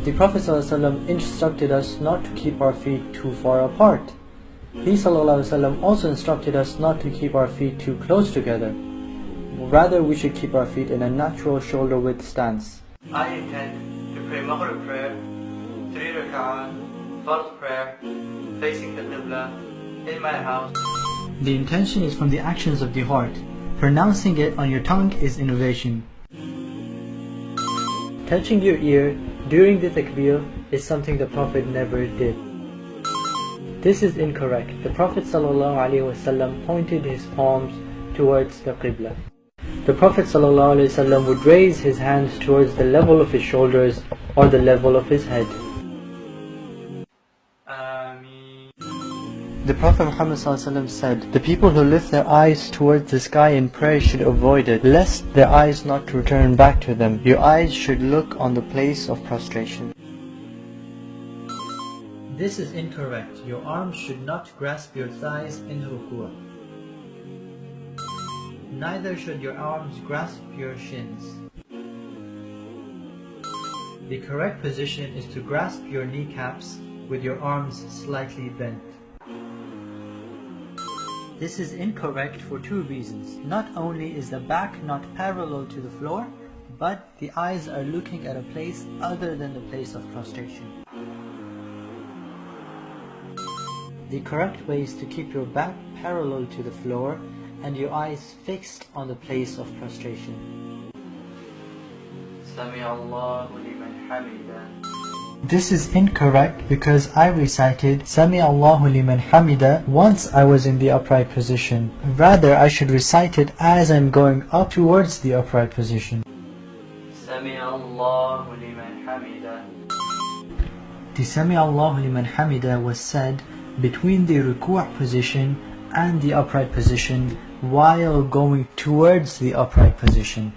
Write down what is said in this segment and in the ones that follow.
The Prophet ﷺ instructed us not to keep our feet too far apart. He ﷺ also instructed us not to keep our feet too close together. Rather, we should keep our feet in a natural shoulder width stance. I intend to pray Maghrib prayer, 3 rak'ah, Fard prayer, facing the Qibla, in my house. The intention is from the actions of the heart. Pronouncing it on your tongue is innovation. Touching your ear during the takbir is something the Prophet never did. This is incorrect. The Prophet ﷺ pointed his palms towards the Qibla. The Prophet ﷺ would raise his hands towards the level of his shoulders or the level of his head. The Prophet Muhammad ﷺ said, "The people who lift their eyes towards the sky in prayer should avoid it, lest their eyes not return back to them. Your eyes should look on the place of prostration." This is incorrect. Your arms should not grasp your thighs in ruku'. Neither should your arms grasp your shins. The correct position is to grasp your kneecaps with your arms slightly bent. This is incorrect for two reasons. Not only is the back not parallel to the floor, but the eyes are looking at a place other than the place of prostration. The correct way is to keep your back parallel to the floor and your eyes fixed on the place of prostration. Sami Allahu liman hamida. This is incorrect because I recited Sami Allahu liman hamida once I was in the upright position. Rather, I should recite it as I'm going up towards the upright position. Sami Allahu liman hamida. The Sami Allahu liman hamida was said between the ruku' position and the upright position while going towards the upright position.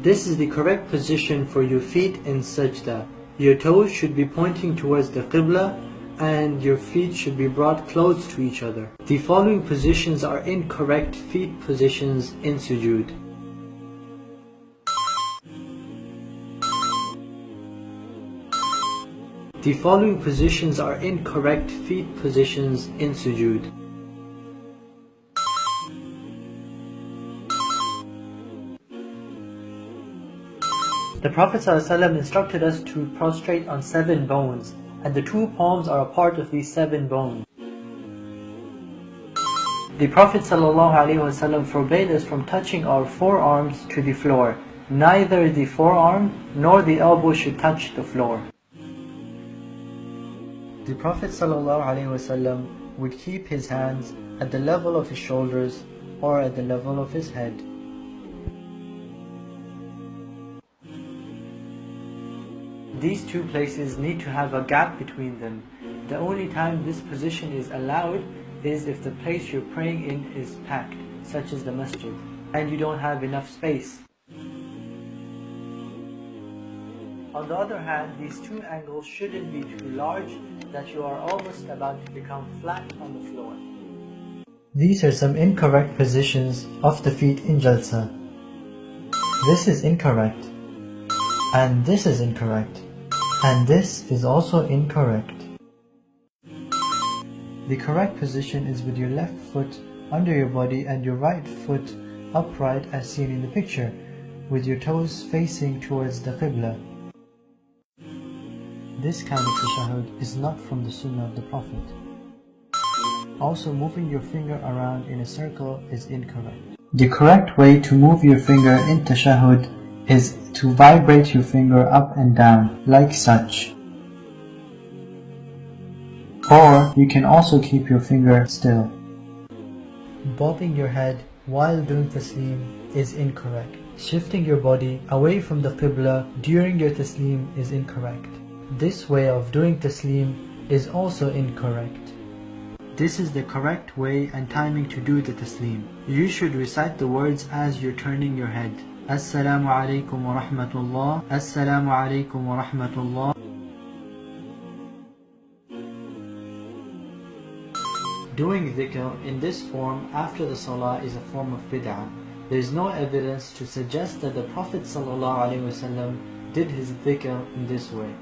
This is the correct position for your feet in sajda. Your toes should be pointing towards the Qibla and your feet should be brought close to each other. The following positions are incorrect feet positions in sujood. The following positions are incorrect feet positions in sujood. The Prophet ﷺ instructed us to prostrate on 7 bones, and the 2 palms are a part of these 7 bones. The Prophet ﷺ forbade us from touching our forearms to the floor. Neither the forearm nor the elbow should touch the floor. The Prophet ﷺ would keep his hands at the level of his shoulders or at the level of his head. These 2 places need to have a gap between them. The only time this position is allowed is if the place you're praying in is packed, such as the masjid, and you don't have enough space. On the other hand, these 2 angles shouldn't be too large that you are almost about to become flat on the floor. These are some incorrect positions of the feet in Jalsa. This is incorrect, and this is incorrect, and this is also incorrect. The correct position is with your left foot under your body and your right foot upright as seen in the picture, with your toes facing towards the Qibla. This kind of tashahhud is not from the sunnah of the Prophet. Also, moving your finger around in a circle is incorrect. The correct way to move your finger in tashahhud is to vibrate your finger up and down, like such. Or you can also keep your finger still. Bobbing your head while doing taslim is incorrect. Shifting your body away from the Qibla during your taslim is incorrect. This way of doing taslim is also incorrect. This is the correct way and timing to do the taslim. You should recite the words as you're turning your head. Assalamu alaikum wa rahmatullah. Assalamu alaikum wa rahmatullah. Doing dhikr in this form after the salah is a form of bid'ah. There is no evidence to suggest that the Prophet ﷺ did his dhikr in this way.